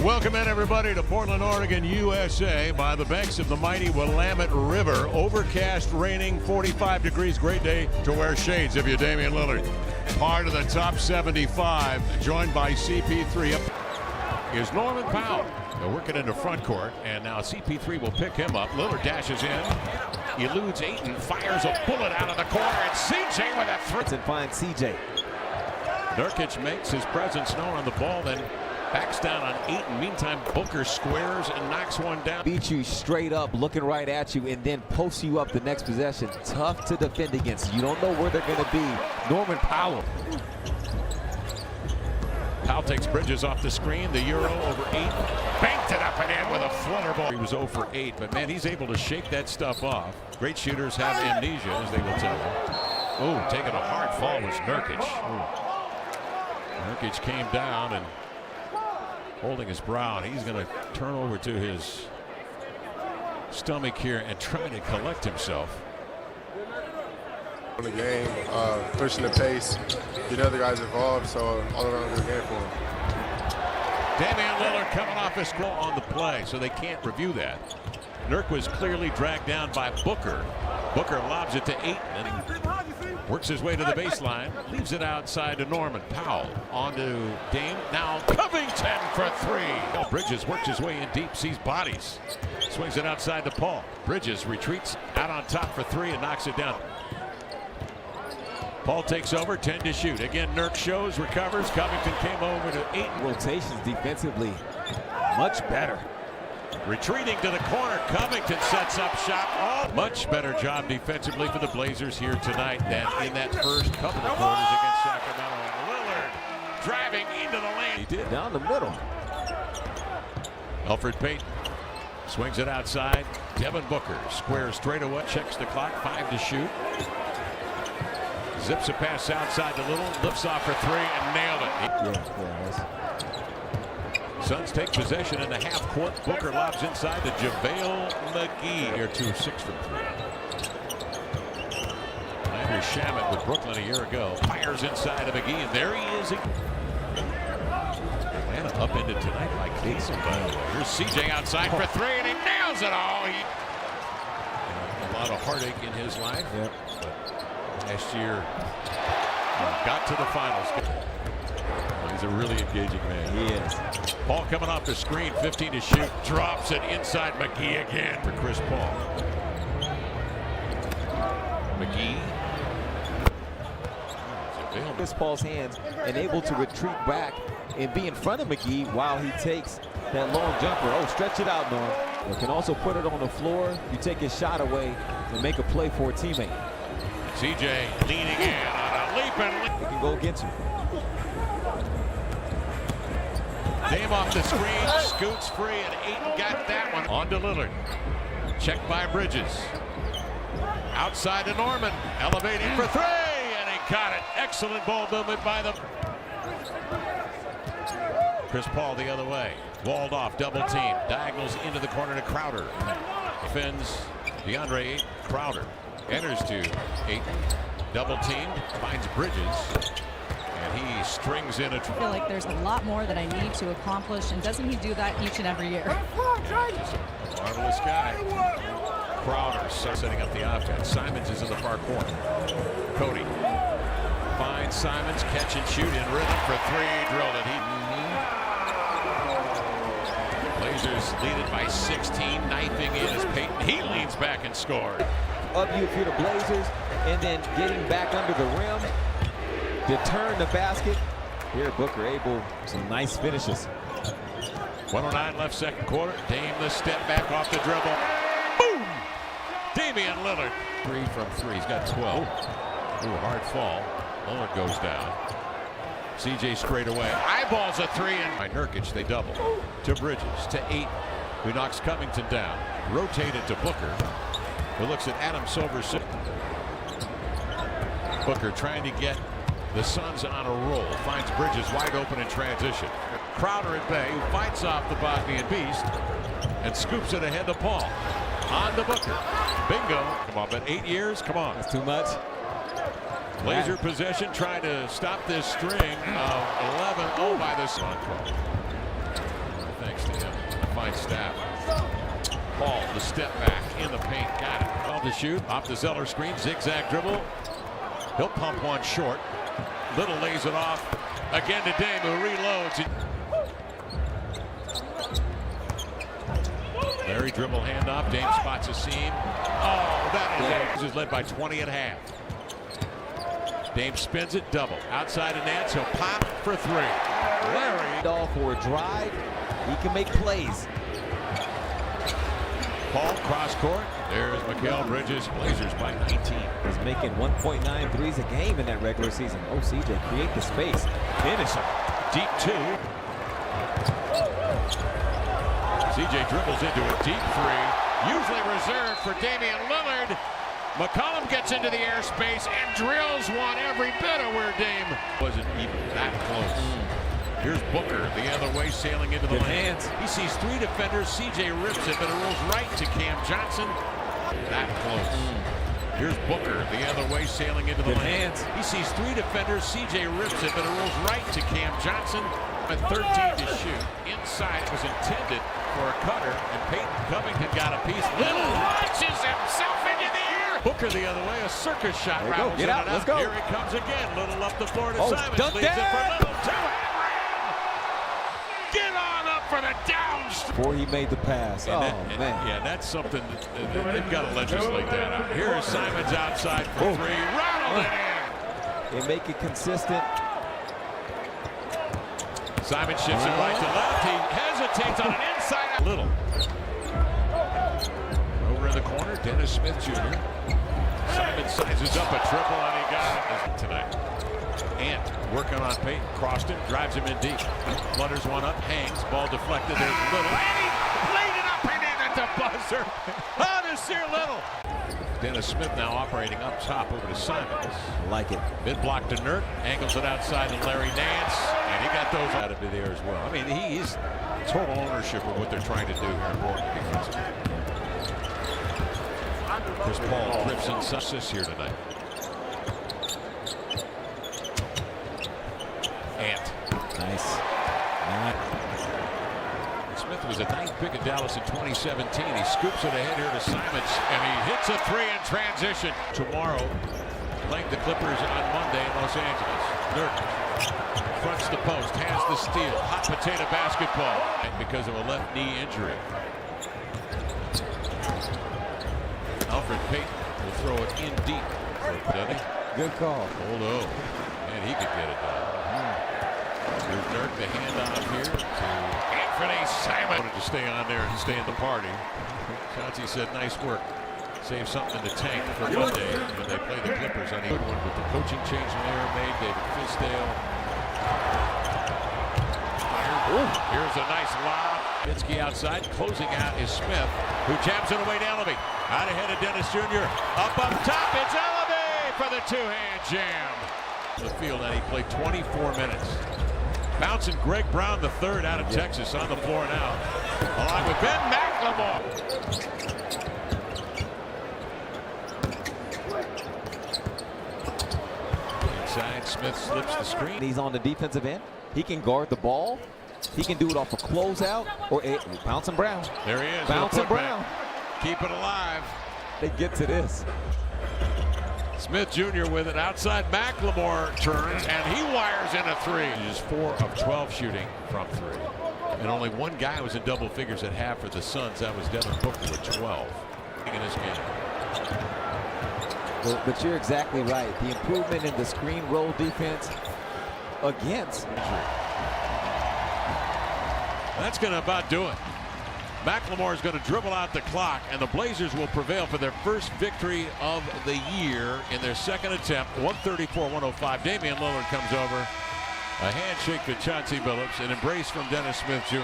Welcome in, everybody, to Portland, Oregon, USA, by the banks of the mighty Willamette River. Overcast, raining, 45 degrees. Great day to wear shades if you're Damian Lillard. Part of the top 75, joined by CP3. Up is Norman Powell. They're working into front court, and now CP3 will pick him up. Lillard dashes in, eludes Ayton, fires a bullet out of the corner, and CJ with a three. And finds CJ. Nurkic makes his presence known on the ball, then backs down on Ayton. Meantime, Booker squares and knocks one down. Beats you straight up, looking right at you, and then posts you up the next possession. Tough to defend against. You don't know where they're going to be. Norman Powell. Powell takes Bridges off the screen. The Euro over 8. Banked it up and in with a flutter ball. He was 0 for 8, but man, he's able to shake that stuff off. Great shooters have amnesia, as they will tell you. Oh, taking a hard fall was Nurkic. Nurkic came down and holding his brow. He's going to turn over to his stomach here and try to collect himself. In the game, pushing the pace, getting other guys involved, so all around good game for him. Damian Lillard coming off his scroll on the play, so they can't review that. Nurk was clearly dragged down by Booker. Booker lobs it to Ayton, and he works his way to the baseline, leaves it outside to Norman Powell. On to Dame, now Covington for three. Bridges works his way in deep, sees bodies, swings it outside to Paul. Bridges retreats out on top for three and knocks it down. Paul takes over, 10 to shoot. Again, Nurk shows, recovers. Covington came over to Ayton. Rotations defensively much better. Retreating to the corner, Covington sets up shot. Oh, much better job defensively for the Blazers here tonight than in that first couple of quarters against Sacramento. And Lillard driving into the lane. He did. Down the middle. Elfrid Payton swings it outside. Devin Booker squares straight away, checks the clock, 5 to shoot. Zips a pass outside to Little, lifts off for three and nailed it. Suns take possession in the half court. Booker lobs inside to JaVale McGee. Here 2-6 from three. Landry Shamet with Brooklyn a year ago. Fires inside of McGee, and there he is. And up into tonight by Casey, by the way. Here's CJ outside for three, and he nails it all. A lot of heartache in his life. Yep. Last year, got to the finals. He's a really engaging man. He is. Paul coming off the screen, 15 to shoot, drops it inside McGee again for Chris Paul. McGee. Chris Paul's hands and able to retreat back and be in front of McGee while he takes that long jumper. Oh, stretch it out, Norm. You can also put it on the floor. You take his shot away and make a play for a teammate. CJ leaning in on a leap and He can go get you. Dame off the screen, scoots free, and Ayton got that one. On to Lillard. Checked by Bridges. Outside to Norman, elevating for three, and he got it. Excellent ball movement by the Chris Paul the other way. Walled off, double team. Diagonals into the corner to Crowder. Defends DeAndre Ayton. Crowder enters to Ayton. Double teamed, finds Bridges. And he strings in a... I feel like there's a lot more that I need to accomplish, and doesn't he do that each and every year? Marvelous guy. Crowder setting up the offense. Simons is in the far corner. Cody finds Simons, catch and shoot in rhythm for three. Drilled it. Blazers lead it by 16. Knifing in as Payton. He leans back and scores. Up you if you're the Blazers, and then getting back under the rim to turn the basket. Here, Booker able some nice finishes. 109 left, second quarter. Dame the step back off the dribble. Boom! Damian Lillard. 3 from 3. He's got 12. Ooh, hard fall. Lillard goes down. CJ straight away. Eyeballs a three, and by Nurkic, they double. To Bridges, to Ayton, who knocks Covington down. Rotated to Booker, who looks at Adam Silver. Booker trying to get the Suns on a roll. Finds Bridges wide open in transition. Crowder at bay, who fights off the Bosnian Beast and scoops it ahead to Paul. On to Booker. Bingo. Come on, but 8 years? Come on. That's too much. Blazer possession, trying to stop this string of 11. Oh, by this one. I think sideline staff. Paul, the step back in the paint, got it. Well to shoot, off the Zeller screen, zigzag dribble. He'll pump one short. Little lays it off. Again to Dame, who reloads. Larry dribble handoff. Dame spots a seam. Oh, that is led by 20 at half. Dame spins it, double. Outside of Nance, he'll pop for three. Larry. All for a drive. He can make plays. Paul cross court. There's Mikal Bridges. Blazers by 19. He's making 1.9 threes a game in that regular season. Oh, CJ, create the space. Finish him. Deep two. CJ dribbles into a deep three. Usually reserved for Damian Lillard. McCollum gets into the airspace and drills one every bit of where Dame wasn't even that close. Here's Booker the other way, sailing into the lane. He sees three defenders. CJ rips it, but it rolls right to Cam Johnson. That close. Here's Booker the other way, sailing into the lane. He sees three defenders. CJ rips it, but it rolls right to Cam Johnson. At 13 to shoot. Inside, it was intended for a cutter, and Peyton Covington got a piece. Little launches himself into the air. Booker the other way, a circus shot. Rattles Get out, let's go. Here he comes again. Little up the floor to Simons. Dunk Leaves it for that. Little. Two-hand ram. Get on up for the down. Before he made the pass. And man. Yeah, that's something that they've got to legislate that out. Here is Simons outside for three. Rattled it in. They make it consistent. Simon shifts it right to left. He hesitates on an inside. Little. Over in the corner, Dennis Smith Jr. Simon sizes up a triple, and he got it tonight. Ant working on Peyton. Crossed him, drives him in deep. Flutters one up, hangs. Ball deflected. There's Little. And he played it up and in at the buzzer. Oh, Nasir Little. Dennis Smith now operating up top over to Simons. Like it. Mid block to Nurk. Angles it outside to Larry Nance. And he got those out of there as well. I mean, he's total ownership of what they're trying to do here in Portland defensively. Chris Paul drifts in success here tonight. Ant. Nice. Smith was a ninth pick in Dallas in 2017. He scoops it ahead here to Simons, and he hits a three in transition. Tomorrow, playing the Clippers on Monday in Los Angeles. Nurk fronts the post, has the steal. Hot potato basketball because of a left knee injury. Alfred Payton will throw it in deep for Penny. Good call. Although, and he could get it done. Here's Nurk, the handoff here to Anthony Simons. Wanted to stay on there and stay in the party. Chauncey said, nice work. Save something in the tank for Monday when they play the Clippers on the good one with the coaching change in there made. David Fisdale. Here's a nice lob. Minsky outside. Closing out is Smith, who jams it away to Ellaby. Out ahead of Dennis Jr. Up top. It's Ellaby for the two-hand jam. The field, and he played 24 minutes. Bouncing Greg Brown III out of Texas on the floor now, along with Ben McLemore. Inside, Smith slips the screen. He's on the defensive end. He can guard the ball. He can do it off a closeout or a bouncing Brown. There he is. Bouncing Brown. Keep it alive. They get to this. Smith Jr. with it outside. McLemore turns, and he wires in a three. He's 4 of 12 shooting from three. And only one guy was in double figures at half for the Suns. That was Devin Booker with 12 in this game. But you're exactly right. The improvement in the screen roll defense against. That's going to about do it. McLemore is going to dribble out the clock, and the Blazers will prevail for their first victory of the year in their second attempt. 134-105. Damian Lillard comes over. A handshake to Chauncey Billups, an embrace from Dennis Smith Jr.